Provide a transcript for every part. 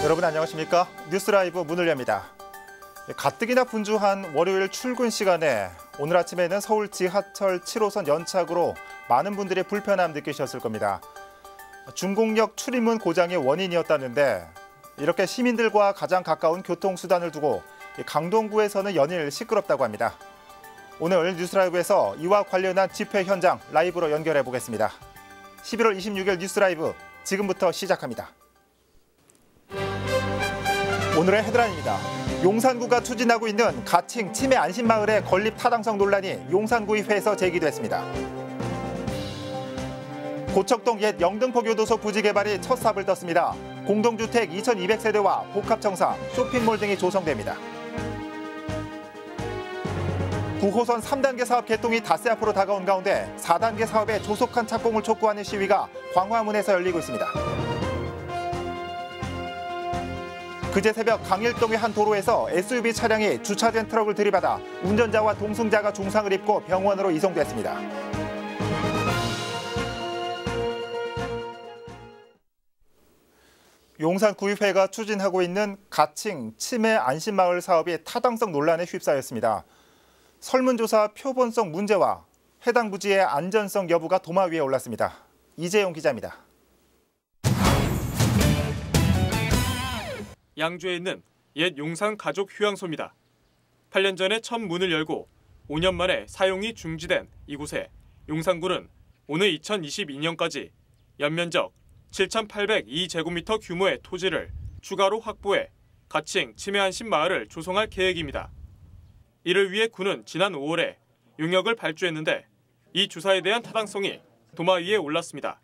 여러분 안녕하십니까? 뉴스라이브 문을 엽니다. 가뜩이나 분주한 월요일 출근 시간에 오늘 아침에는 서울 지하철 7호선 연착으로 많은 분들이 불편함 느끼셨을 겁니다. 중공역 출입문 고장이 원인이었다는데 이렇게 시민들과 가장 가까운 교통수단을 두고 강동구에서는 연일 시끄럽다고 합니다. 오늘 뉴스라이브에서 이와 관련한 집회 현장 라이브로 연결해 보겠습니다. 11월 26일 뉴스라이브 지금부터 시작합니다. 오늘의 헤드라인입니다. 용산구가 추진하고 있는 가칭 치매 안심마을의 건립 타당성 논란이 용산구의회에서 제기됐습니다. 고척동 옛 영등포 교도소 부지 개발이 첫 삽을 떴습니다. 공동주택 2,200세대와 복합청사, 쇼핑몰 등이 조성됩니다. 9호선 3단계 사업 개통이 닷새 앞으로 다가온 가운데 4단계 사업의 조속한 착공을 촉구하는 시위가 광화문에서 열리고 있습니다. 그제 새벽 강일동의 한 도로에서 SUV 차량이 주차된 트럭을 들이받아 운전자와 동승자가 중상을 입고 병원으로 이송됐습니다. 용산구의회가 추진하고 있는 가칭 치매 안심마을 사업이 타당성 논란에 휩싸였습니다. 설문조사 표본성 문제와 해당 부지의 안전성 여부가 도마 위에 올랐습니다. 이재용 기자입니다. 양주에 있는 옛 용산 가족 휴양소입니다. 8년 전에 첫 문을 열고 5년 만에 사용이 중지된 이곳에 용산구는 오늘 2022년까지 연면적 7,802제곱미터 규모의 토지를 추가로 확보해 가칭 치매 안심 마을을 조성할 계획입니다. 이를 위해 구는 지난 5월에 용역을 발주했는데 이 주사에 대한 타당성이 도마 위에 올랐습니다.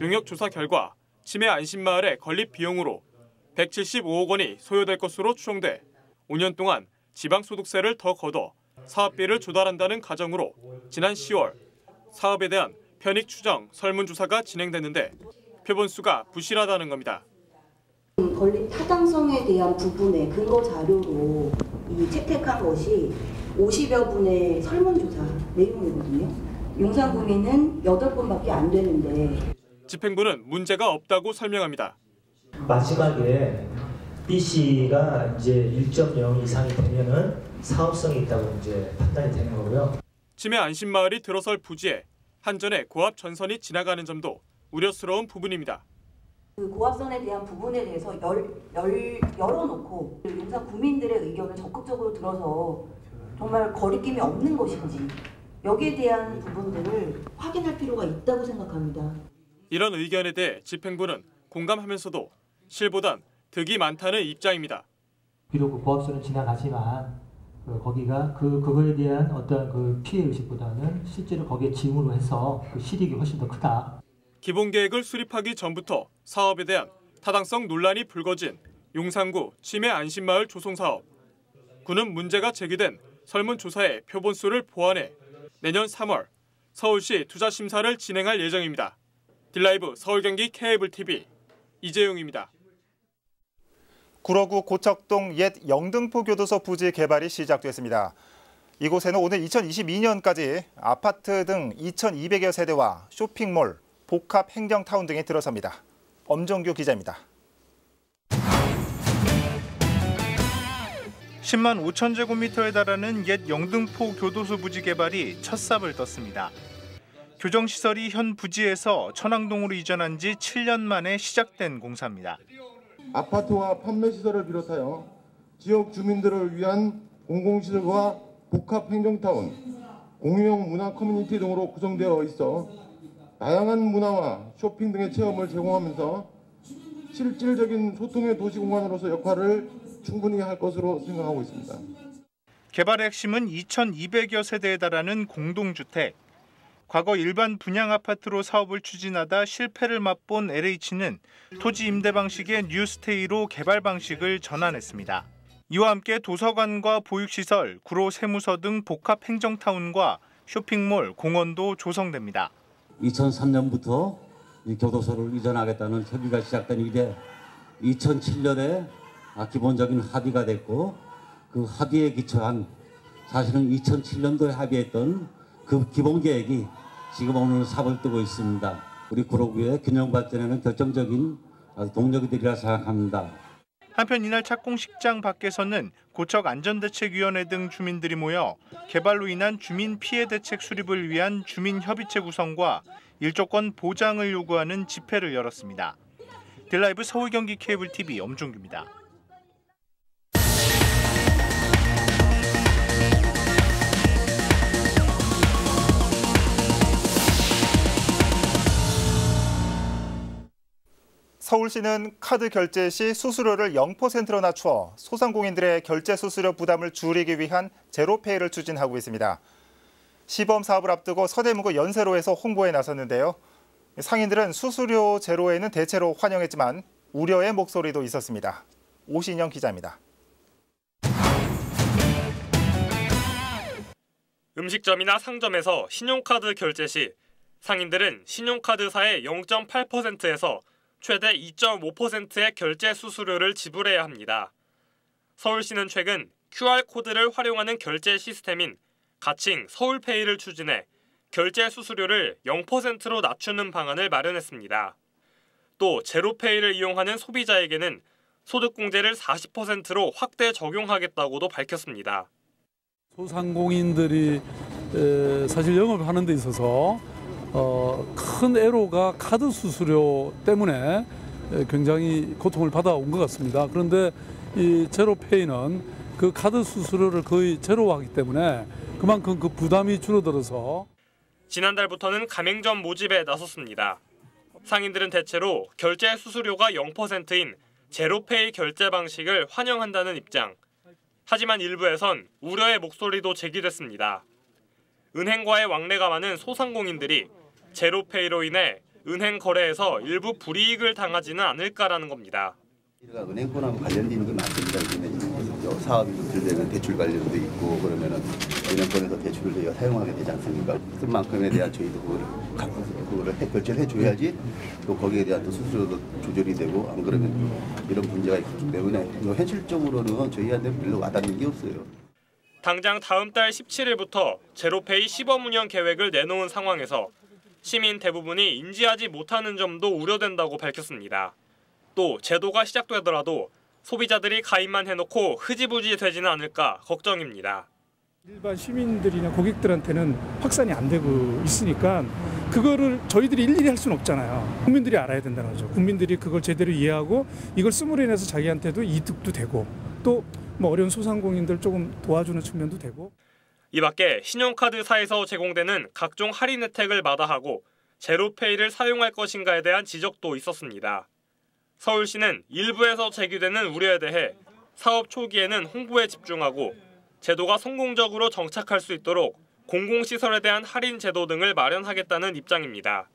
용역 조사 결과 치매 안심 마을의 건립 비용으로 175억 원이 소요될 것으로 추정돼 5년 동안 지방소득세를 더 걷어 사업비를 조달한다는 가정으로 지난 10월 사업에 대한 편익 추정 설문조사가 진행됐는데 표본수가 부실하다는 겁니다. 건립 타당성에 대한 부분의 근거 자료로 채택한 것이 50여 분의 설문조사 내용이거든요. 용산구민은 8분밖에 안 되는데. 집행부는 문제가 없다고 설명합니다. 마지막에 B씨가 이제 1.0 이상이 되면은 사업성이 있다고 이제 판단이 되는 거고요. 치매 안심마을이 들어설 부지에 한전의 고압 전선이 지나가는 점도 우려스러운 부분입니다. 그 고압선에 대한 부분에 대해서 열어놓고 용산 구민들의 의견을 적극적으로 들어서 정말 거리낌이 없는 것인지 여기에 대한 부분들을 확인할 필요가 있다고 생각합니다. 이런 의견에 대해 집행부는 공감하면서도 실보단 득이 많다는 입장입니다. 비록 그 고압선은 지나가지만 거기가 그거에 대한 어떤 그 피해 의식보다는 실제로 거기에 짐으로 해서 그 실익이 훨씬 더 크다. 기본 계획을 수립하기 전부터 사업에 대한 타당성 논란이 불거진 용산구 치매 안심마을 조성 사업. 구는 문제가 제기된 설문조사의 표본수를 보완해 내년 3월 서울시 투자심사를 진행할 예정입니다. 딜라이브 서울 경기 케이블 TV 이재용입니다. 구로구 고척동 옛 영등포 교도소 부지 개발이 시작됐습니다. 이곳에는 오늘 2022년까지 아파트 등 2,200여 세대와 쇼핑몰, 복합 행정타운 등이 들어섭니다. 엄종규 기자입니다. 10만 5천 제곱미터에 달하는 옛 영등포 교도소 부지 개발이 첫 삽을 떴습니다. 교정시설이 현 부지에서 천왕동으로 이전한 지 7년 만에 시작된 공사입니다. 아파트와 판매시설을 비롯하여 지역 주민들을 위한 공공시설과 복합행정타운, 공유형 문화 커뮤니티 등으로 구성되어 있어 다양한 문화와 쇼핑 등의 체험을 제공하면서 실질적인 소통의 도시공간으로서 역할을 충분히 할 것으로 생각하고 있습니다. 개발의 핵심은 2,200여 세대에 달하는 공동주택. 과거 일반 분양 아파트로 사업을 추진하다 실패를 맛본 LH는 토지 임대 방식의 뉴스테이로 개발 방식을 전환했습니다. 이와 함께 도서관과 보육시설, 구로 세무서 등 복합 행정타운과 쇼핑몰, 공원도 조성됩니다. 2003년부터 이 교도소를 이전하겠다는 협의가 시작된 이래 2007년에 기본적인 합의가 됐고 그 합의에 기초한 사실은 2007년도에 합의했던 그 기본 계획이 지금 오늘 삽을 뜨고 있습니다. 우리 구로구의 균형 발전에는 결정적인 동력이 되리라 생각합니다. 한편 이날 착공식장 밖에서는 고척안전대책위원회 등 주민들이 모여 개발로 인한 주민 피해 대책 수립을 위한 주민협의체 구성과 일조권 보장을 요구하는 집회를 열었습니다. 딜라이브 서울 경기 케이블 TV 엄종규입니다. 서울시는 카드 결제 시 수수료를 0%로 낮춰 소상공인들의 결제 수수료 부담을 줄이기 위한 제로페이를 추진하고 있습니다. 시범 사업을 앞두고 서대문구 연세로에서 홍보에 나섰는데요. 상인들은 수수료 제로에는 대체로 환영했지만 우려의 목소리도 있었습니다. 오신영 기자입니다. 음식점이나 상점에서 신용카드 결제 시 상인들은 신용카드사의 0.8%에서 최대 2.5%의 결제 수수료를 지불해야 합니다. 서울시는 최근 QR코드를 활용하는 결제 시스템인 가칭 서울페이를 추진해 결제 수수료를 0%로 낮추는 방안을 마련했습니다. 또 제로페이를 이용하는 소비자에게는 소득공제를 40%로 확대 적용하겠다고도 밝혔습니다. 소상공인들이 사실 영업하는 데 있어서 큰 애로가 카드 수수료 때문에 굉장히 고통을 받아온 것 같습니다. 그런데 이 제로페이는 그 카드 수수료를 거의 제로화하기 때문에 그만큼 그 부담이 줄어들어서 지난달부터는 가맹점 모집에 나섰습니다. 상인들은 대체로 결제 수수료가 0%인 제로페이 결제 방식을 환영한다는 입장. 하지만 일부에선 우려의 목소리도 제기됐습니다. 은행과의 왕래가 많은 소상공인들이 제로페이로 인해 은행 거래에서 일부 불이익을 당하지는 않을까라는 겁니다. 은행권하고 관련된 게 많습니다. 사업이 들되면 대출 관련도 있고 그러면은 은행권에서 대출을 저희가 사용하게 되지 않습니까? 쓴 만큼에 대한 저희도 그거를 결제를 해줘야지 또 거기에 대한 또 수수료도 조절이 되고 안 그러면 이런 문제가 있기 때문에 현실적으로는 저희한테 별로 와닿는 게 없어요. 당장 다음 달 17일부터 제로페이 시범 운영 계획을 내놓은 상황에서 시민 대부분이 인지하지 못하는 점도 우려된다고 밝혔습니다. 또 제도가 시작되더라도 소비자들이 가입만 해놓고 흐지부지 되지는 않을까 걱정입니다. 일반 시민들이나 고객들한테는 확산이 안 되고 있으니까 그거를 저희들이 일일이 할 수는 없잖아요. 국민들이 알아야 된다는 거죠. 국민들이 그걸 제대로 이해하고 이걸 쓰므로 인해서 자기한테도 이득도 되고 또 뭐 어려운 소상공인들 조금 도와주는 측면도 되고. 이 밖에 신용카드사에서 제공되는 각종 할인 혜택을 마다하고 제로페이를 사용할 것인가에 대한 지적도 있었습니다. 서울시는 일부에서 제기되는 우려에 대해 사업 초기에는 홍보에 집중하고 제도가 성공적으로 정착할 수 있도록 공공시설에 대한 할인 제도 등을 마련하겠다는 입장입니다.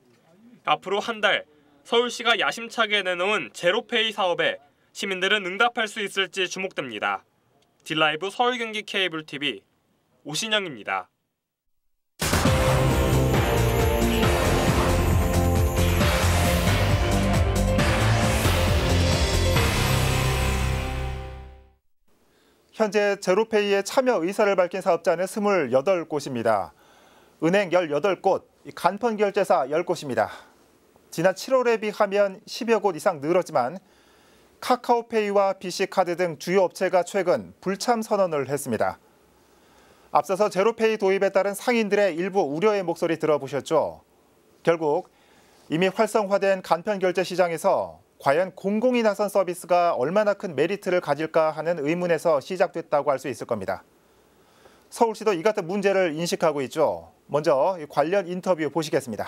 앞으로 한 달 서울시가 야심차게 내놓은 제로페이 사업에 시민들은 응답할 수 있을지 주목됩니다. 딜라이브 서울경기 케이블 TV 오신영입니다. 현재 제로페이에 참여 의사를 밝힌 사업자는 28곳입니다. 은행 18곳, 간편 결제사 10곳입니다. 지난 7월에 비하면 10여 곳 이상 늘었지만 카카오페이와 BC카드 등 주요 업체가 최근 불참 선언을 했습니다. 앞서서 제로페이 도입에 따른 상인들의 일부 우려의 목소리 들어보셨죠? 결국 이미 활성화된 간편 결제 시장에서 과연 공공이 나선 서비스가 얼마나 큰 메리트를 가질까 하는 의문에서 시작됐다고 할 수 있을 겁니다. 서울시도 이 같은 문제를 인식하고 있죠. 먼저 관련 인터뷰 보시겠습니다.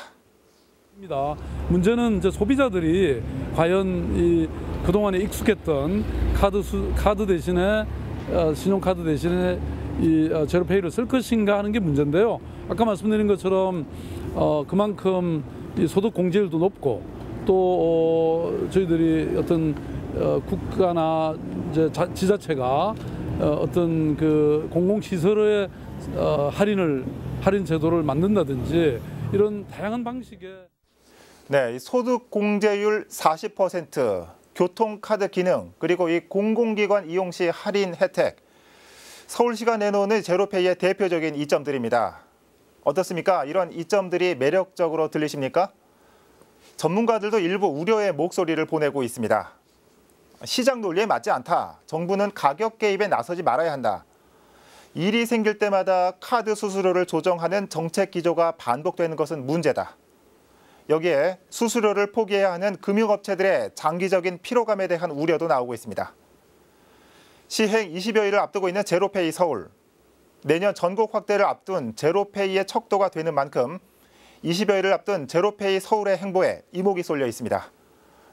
문제는 이제 소비자들이 과연 그동안에 익숙했던 카드 대신에 신용카드 대신에 이 제로페이를 쓸 것인가 하는 게 문제인데요. 아까 말씀드린 것처럼 그만큼 이 소득 공제율도 높고 또 저희들이 어떤 국가나 이제 지자체가 어떤 그 공공시설의 할인 제도를 만든다든지 이런 다양한 방식의 네, 소득 공제율 40%, 교통카드 기능, 그리고 이 공공기관 이용 시 할인 혜택. 서울시가 내놓는 제로페이의 대표적인 이점들입니다. 어떻습니까? 이런 이점들이 매력적으로 들리십니까? 전문가들도 일부 우려의 목소리를 보내고 있습니다. 시장 논리에 맞지 않다. 정부는 가격 개입에 나서지 말아야 한다. 일이 생길 때마다 카드 수수료를 조정하는 정책 기조가 반복되는 것은 문제다. 여기에 수수료를 포기해야 하는 금융업체들의 장기적인 피로감에 대한 우려도 나오고 있습니다. 시행 20여일을 앞두고 있는 제로페이 서울. 내년 전국 확대를 앞둔 제로페이의 척도가 되는 만큼 20여일을 앞둔 제로페이 서울의 행보에 이목이 쏠려 있습니다.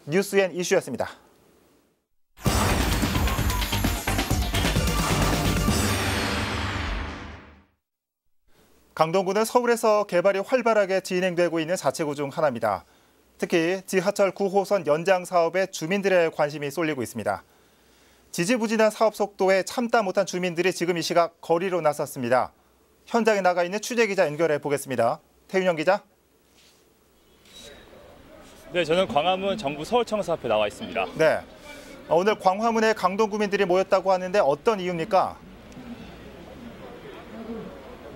뉴스엔 이슈였습니다. 강동구는 서울에서 개발이 활발하게 진행되고 있는 자치구 중 하나입니다. 특히 지하철 9호선 연장 사업에 주민들의 관심이 쏠리고 있습니다. 지지부진한 사업 속도에 참다 못한 주민들이 지금 이 시각 거리로 나섰습니다. 현장에 나가 있는 취재기자 연결해 보겠습니다. 태윤영 기자. 네, 저는 광화문 정부 서울청사 앞에 나와 있습니다. 네, 오늘 광화문에 강동구민들이 모였다고 하는데 어떤 이유입니까?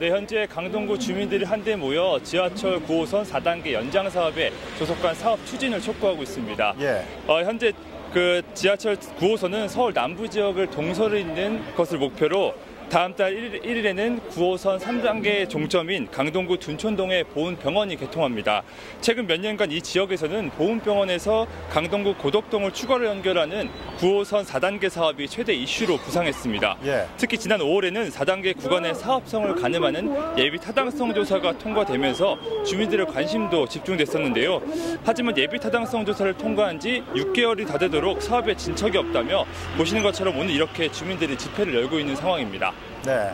네, 현재 강동구 주민들이 한데 모여 지하철 9호선 4단계 연장 사업에 조속한 사업 추진을 촉구하고 있습니다. 예. 현재 그 지하철 9호선은 서울 남부 지역을 동서를 잇는 것을 목표로 다음 달 1일에는 9호선 3단계 종점인 강동구 둔촌동의 보훈병원이 개통합니다. 최근 몇 년간 이 지역에서는 보훈병원에서 강동구 고덕동을 추가로 연결하는 9호선 4단계 사업이 최대 이슈로 부상했습니다. 예. 특히 지난 5월에는 4단계 구간의 사업성을 가늠하는 예비 타당성 조사가 통과되면서 주민들의 관심도 집중됐었는데요. 하지만 예비 타당성 조사를 통과한 지 6개월이 다 되도록 사업에 진척이 없다며 보시는 것처럼 오늘 이렇게 주민들이 집회를 열고 있는 상황입니다. 네,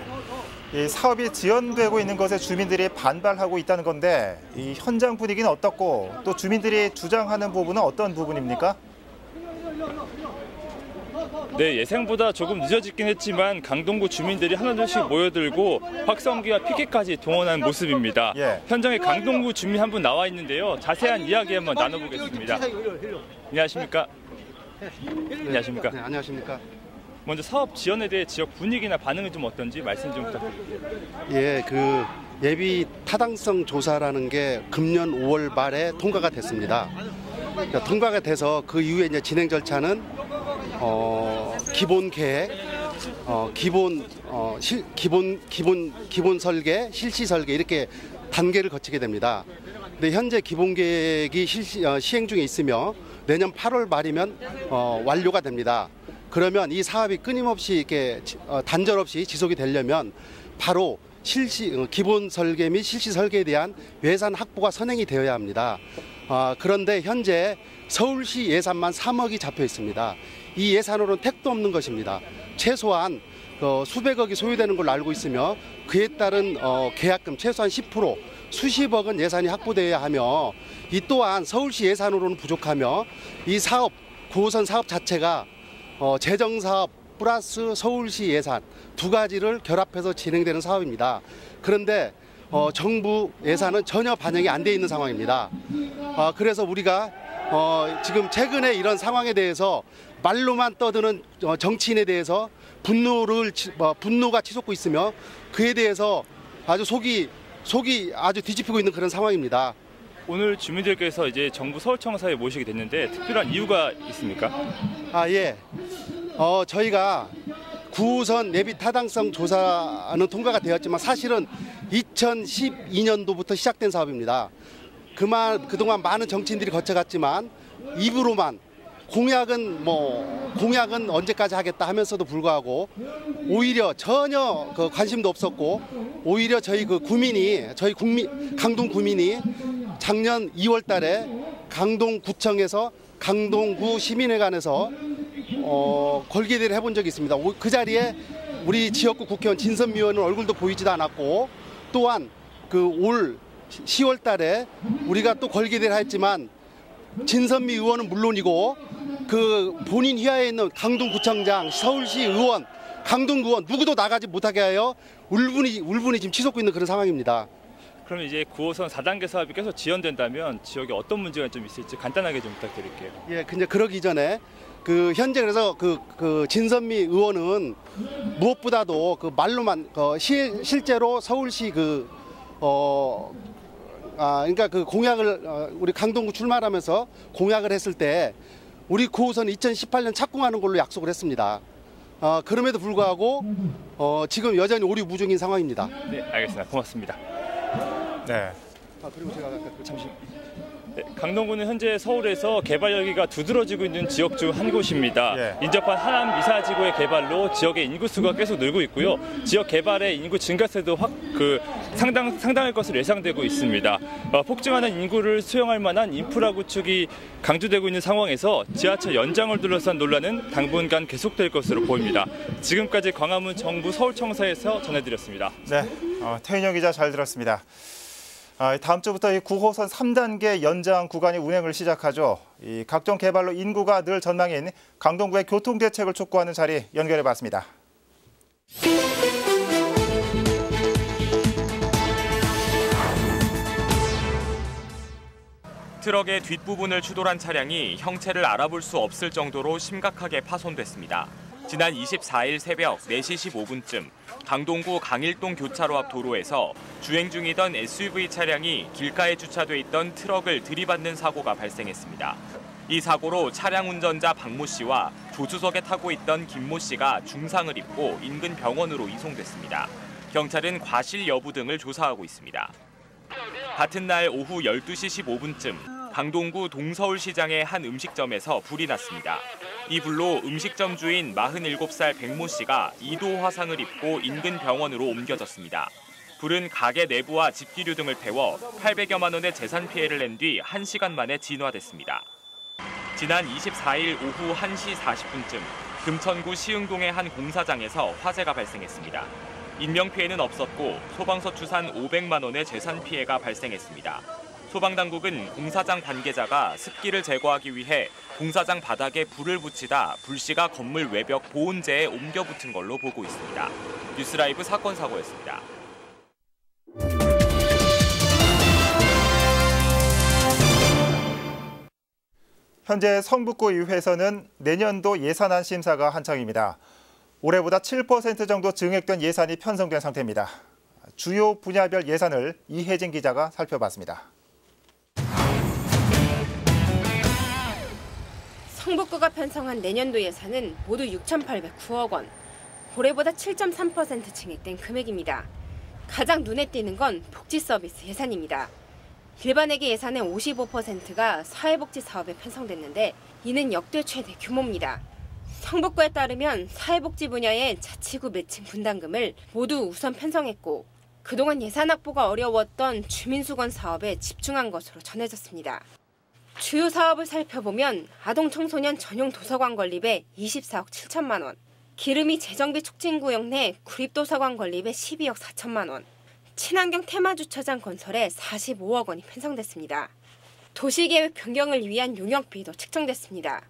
이 사업이 지연되고 있는 것에 주민들이 반발하고 있다는 건데 이 현장 분위기는 어떻고 또 주민들이 주장하는 부분은 어떤 부분입니까? 네, 예상보다 조금 늦어지긴 했지만 강동구 주민들이 하나둘씩 모여들고 확성기와 피켓까지 동원한 모습입니다. 예. 현장에 강동구 주민 한 분 나와 있는데요. 자세한 이야기 한번 나눠보겠습니다. 안녕하십니까? 안녕하십니까? 네, 안녕하십니까? 먼저 사업 지연에 대해 지역 분위기나 반응은 좀 어떤지 말씀 좀 부탁드립니다. 예, 그 예비 타당성 조사라는 게 금년 5월 말에 통과가 됐습니다. 그러니까 통과가 돼서 그 이후에 이제 진행 절차는 기본 계획, 기본 설계, 실시 설계 이렇게 단계를 거치게 됩니다. 근데 현재 기본 계획이 시행 중에 있으며 내년 8월 말이면 완료가 됩니다. 그러면 이 사업이 끊임없이 이렇게 단절 없이 지속이 되려면 바로 기본 설계 및 실시 설계에 대한 예산 확보가 선행이 되어야 합니다. 그런데 현재 서울시 예산만 3억이 잡혀 있습니다. 이 예산으로는 택도 없는 것입니다. 최소한 수백억이 소요되는 걸로 알고 있으며 그에 따른 계약금 최소한 10% 수십억은 예산이 확보되어야 하며 이 또한 서울시 예산으로는 부족하며 이 사업 9호선 사업 자체가 재정사업 플러스 서울시 예산 두 가지를 결합해서 진행되는 사업입니다. 그런데 정부 예산은 전혀 반영이 안 돼 있는 상황입니다. 그래서 우리가 지금 최근에 이런 상황에 대해서 말로만 떠드는 정치인에 대해서 분노가 치솟고 있으며 그에 대해서 아주 속이 아주 뒤집히고 있는 그런 상황입니다. 오늘 주민들께서 이제 정부 서울청사에 모시게 됐는데 특별한 이유가 있습니까? 예. 저희가 9호선 예비 타당성 조사는 통과가 되었지만 사실은 2012년도부터 시작된 사업입니다. 그동안 많은 정치인들이 거쳐갔지만 입으로만 공약은 언제까지 하겠다 하면서도 불구하고 오히려 전혀 관심도 없었고 오히려 저희 강동 구민이 작년 2월 달에 강동구청에서 강동구 시민회관에서 걸기대를 해본 적이 있습니다. 그 자리에 우리 지역구 국회의원 진선미 의원은 얼굴도 보이지도 않았고 또한 올 10월 달에 우리가 또 걸기대를 했지만 진선미 의원은 물론이고 본인 휘하에 있는 강동구청장, 서울시 의원, 강동구 의원 누구도 나가지 못하게 하여 울분이 지금 치솟고 있는 그런 상황입니다. 그럼 이제 9호선 4단계 사업이 계속 지연된다면 지역에 어떤 문제가 좀 있을지 간단하게 좀 부탁드릴게요. 예, 근데 그러기 전에 현재 그래서 진선미 의원은 무엇보다도 말로만 실제로 서울시 그러니까 공약을 우리 강동구 출마하면서 공약을 했을 때 우리 9호선 2018년 착공하는 걸로 약속을 했습니다. 그럼에도 불구하고 지금 여전히 오류 무중인 상황입니다. 네, 알겠습니다. 고맙습니다. 네. 그리고 제가 아까 잠시. 네, 강동구는 현재 서울에서 개발 열기가 두드러지고 있는 지역 중 한 곳입니다. 인접한 하남 미사지구의 개발로 지역의 인구수가 계속 늘고 있고요. 지역 개발의 인구 증가세도 상당할 것으로 예상되고 있습니다. 폭증하는 인구를 수용할 만한 인프라 구축이 강조되고 있는 상황에서 지하철 연장을 둘러싼 논란은 당분간 계속될 것으로 보입니다. 지금까지 광화문 정부 서울청사에서 전해드렸습니다. 네, 태인영 기자 잘 들었습니다. 다음 주부터 이 9호선 3단계 연장 구간이 운행을 시작하죠. 이 각종 개발로 인구가 늘 전망인 강동구의 교통대책을 촉구하는 자리 연결해봤습니다. 트럭의 뒷부분을 추돌한 차량이 형체를 알아볼 수 없을 정도로 심각하게 파손됐습니다. 지난 24일 새벽 4시 15분쯤 강동구 강일동 교차로 앞 도로에서 주행 중이던 SUV 차량이 길가에 주차돼 있던 트럭을 들이받는 사고가 발생했습니다. 이 사고로 차량 운전자 박모 씨와 조수석에 타고 있던 김모 씨가 중상을 입고 인근 병원으로 이송됐습니다. 경찰은 과실 여부 등을 조사하고 있습니다. 같은 날 오후 12시 15분쯤 강동구 동서울시장의 한 음식점에서 불이 났습니다. 이 불로 음식점 주인 47살 백모 씨가 2도 화상을 입고 인근 병원으로 옮겨졌습니다. 불은 가게 내부와 집기류 등을 태워 800여만 원의 재산 피해를 낸 뒤 1시간 만에 진화됐습니다. 지난 24일 오후 1시 40분쯤 금천구 시흥동의 한 공사장에서 화재가 발생했습니다. 인명피해는 없었고 소방서 추산 500만 원의 재산 피해가 발생했습니다. 소방당국은 공사장 관계자가 습기를 제거하기 위해 공사장 바닥에 불을 붙이다 불씨가 건물 외벽 보온재에 옮겨 붙은 걸로 보고 있습니다. 뉴스라이브 사건 사고였습니다. 현재 성북구의회에서는 내년도 예산안 심사가 한창입니다. 올해보다 7% 정도 증액된 예산이 편성된 상태입니다. 주요 분야별 예산을 이혜진 기자가 살펴봤습니다. 성북구가 편성한 내년도 예산은 모두 6,809억 원. 올해보다 7.3% 증액된 금액입니다. 가장 눈에 띄는 건 복지 서비스 예산입니다. 일반회계 예산의 55%가 사회복지 사업에 편성됐는데 이는 역대 최대 규모입니다. 성북구에 따르면 사회복지 분야의 자치구 매칭 분담금을 모두 우선 편성했고 그동안 예산 확보가 어려웠던 주민수건 사업에 집중한 것으로 전해졌습니다. 주요 사업을 살펴보면 아동 청소년 전용 도서관 건립에 24억 7천만 원, 기름이 재정비 촉진구역 내 구립도서관 건립에 12억 4천만 원, 친환경 테마주차장 건설에 45억 원이 편성됐습니다. 도시계획 변경을 위한 용역비도 책정됐습니다.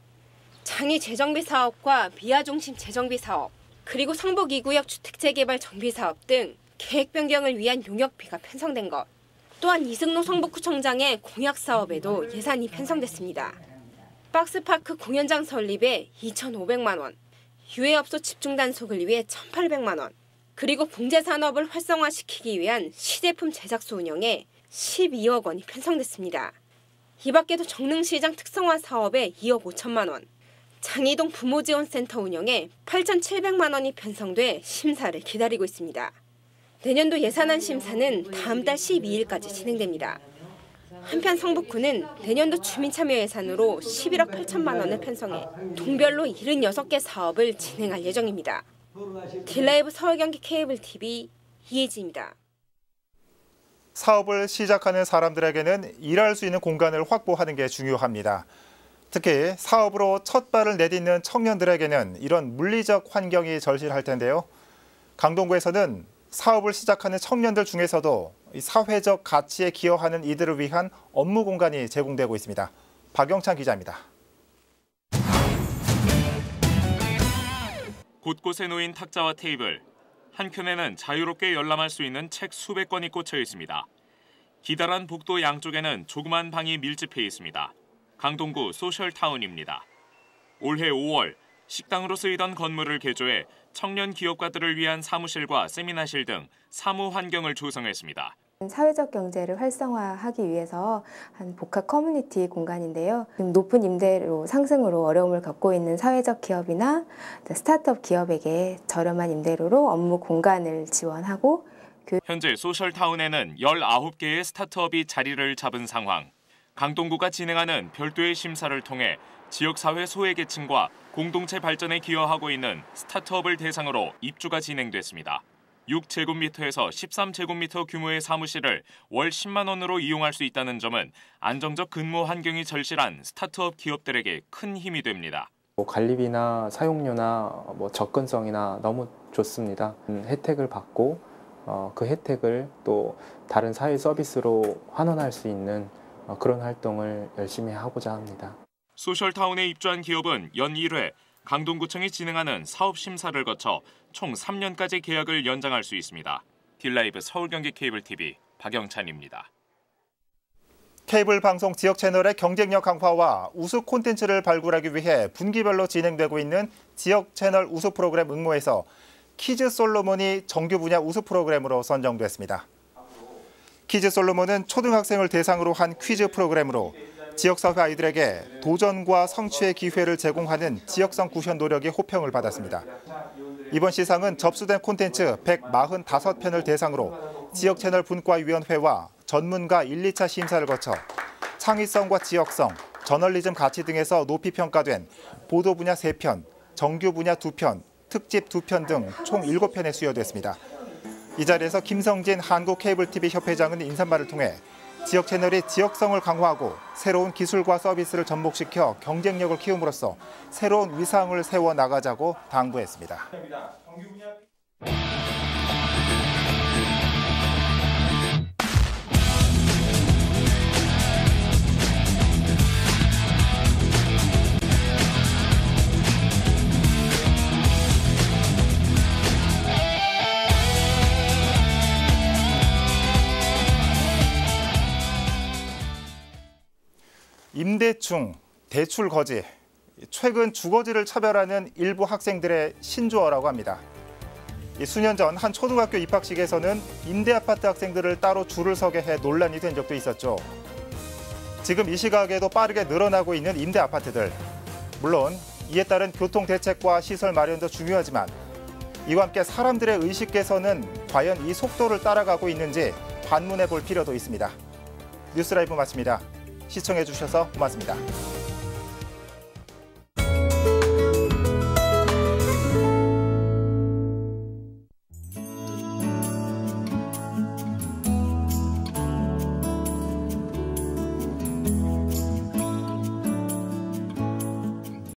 장애 재정비 사업과 미아중심 재정비 사업, 그리고 성북 2구역 주택재개발 정비 사업 등 계획 변경을 위한 용역비가 편성된 것. 또한 이승로 성북구청장의 공약 사업에도 예산이 편성됐습니다. 박스파크 공연장 설립에 2,500만 원, 유해업소 집중 단속을 위해 1,800만 원, 그리고 봉제산업을 활성화시키기 위한 시제품 제작소 운영에 12억 원이 편성됐습니다. 이 밖에도 정릉시장 특성화 사업에 2억 5천만 원, 장이동 부모지원센터 운영에 8,700만 원이 편성돼 심사를 기다리고 있습니다. 내년도 예산안 심사는 다음 달 12일까지 진행됩니다. 한편 성북구는 내년도 주민참여 예산으로 11억 8천만 원을 편성해 동별로 76개 사업을 진행할 예정입니다. 딜라이브 서울경기 케이블 TV 이혜지입니다. 사업을 시작하는 사람들에게는 일할 수 있는 공간을 확보하는 게 중요합니다. 특히 사업으로 첫 발을 내딛는 청년들에게는 이런 물리적 환경이 절실할 텐데요. 강동구에서는 사업을 시작하는 청년들 중에서도 사회적 가치에 기여하는 이들을 위한 업무 공간이 제공되고 있습니다. 박영찬 기자입니다. 곳곳에 놓인 탁자와 테이블, 한켠에는 자유롭게 열람할 수 있는 책 수백 권이 꽂혀 있습니다. 기다란 복도 양쪽에는 조그만 방이 밀집해 있습니다. 강동구 소셜타운입니다. 올해 5월 식당으로 쓰이던 건물을 개조해 청년 기업가들을 위한 사무실과 세미나실 등 사무 환경을 조성했습니다. 사회적 경제를 활성화하기 위해서 한 복합 커뮤니티 공간인데요. 높은 임대료 상승으로 어려움을 겪고 있는 사회적 기업이나 스타트업 기업에게 저렴한 임대료로 업무 공간을 지원하고 현재 소셜타운에는 19개의 스타트업이 자리를 잡은 상황. 강동구가 진행하는 별도의 심사를 통해 지역사회 소외계층과 공동체 발전에 기여하고 있는 스타트업을 대상으로 입주가 진행됐습니다. 6제곱미터에서 13제곱미터 규모의 사무실을 월 10만 원으로 이용할 수 있다는 점은 안정적 근무 환경이 절실한 스타트업 기업들에게 큰 힘이 됩니다. 관리비나 사용료나 접근성이나 너무 좋습니다. 혜택을 받고 그 혜택을 또 다른 사회 서비스로 환원할 수 있는 그런 활동을 열심히 하고자 합니다. 소셜타운에 입주한 기업은 연 1회 강동구청이 진행하는 사업 심사를 거쳐 총 3년까지 계약을 연장할 수 있습니다. 딜라이브 서울경기 케이블TV 박영찬입니다. 케이블 방송 지역 채널의 경쟁력 강화와 우수 콘텐츠를 발굴하기 위해 분기별로 진행되고 있는 지역 채널 우수 프로그램 응모에서 키즈 솔로몬이 정규 분야 우수 프로그램으로 선정됐습니다. 키즈 솔로몬은 초등학생을 대상으로 한 퀴즈 프로그램으로 지역사회 아이들에게 도전과 성취의 기회를 제공하는 지역성 구현 노력이 호평을 받았습니다. 이번 시상은 접수된 콘텐츠 145편을 대상으로 지역채널 분과위원회와 전문가 1, 2차 심사를 거쳐 창의성과 지역성, 저널리즘 가치 등에서 높이 평가된 보도 분야 3편, 정규 분야 2편, 특집 2편 등 총 7편에 수여됐습니다. 이 자리에서 김성진 한국케이블TV 협회장은 인사말을 통해 지역 채널이 지역성을 강화하고 새로운 기술과 서비스를 접목시켜 경쟁력을 키움으로써 새로운 위상을 세워나가자고 당부했습니다. 임대충, 대출 거지, 최근 주거지를 차별하는 일부 학생들의 신조어라고 합니다. 수년 전 한 초등학교 입학식에서는 임대아파트 학생들을 따로 줄을 서게 해 논란이 된 적도 있었죠. 지금 이 시각에도 빠르게 늘어나고 있는 임대아파트들. 물론 이에 따른 교통 대책과 시설 마련도 중요하지만 이와 함께 사람들의 의식 개선은 과연 이 속도를 따라가고 있는지 반문해 볼 필요도 있습니다. 뉴스라이브 마칩니다. 시청해 주셔서 고맙습니다.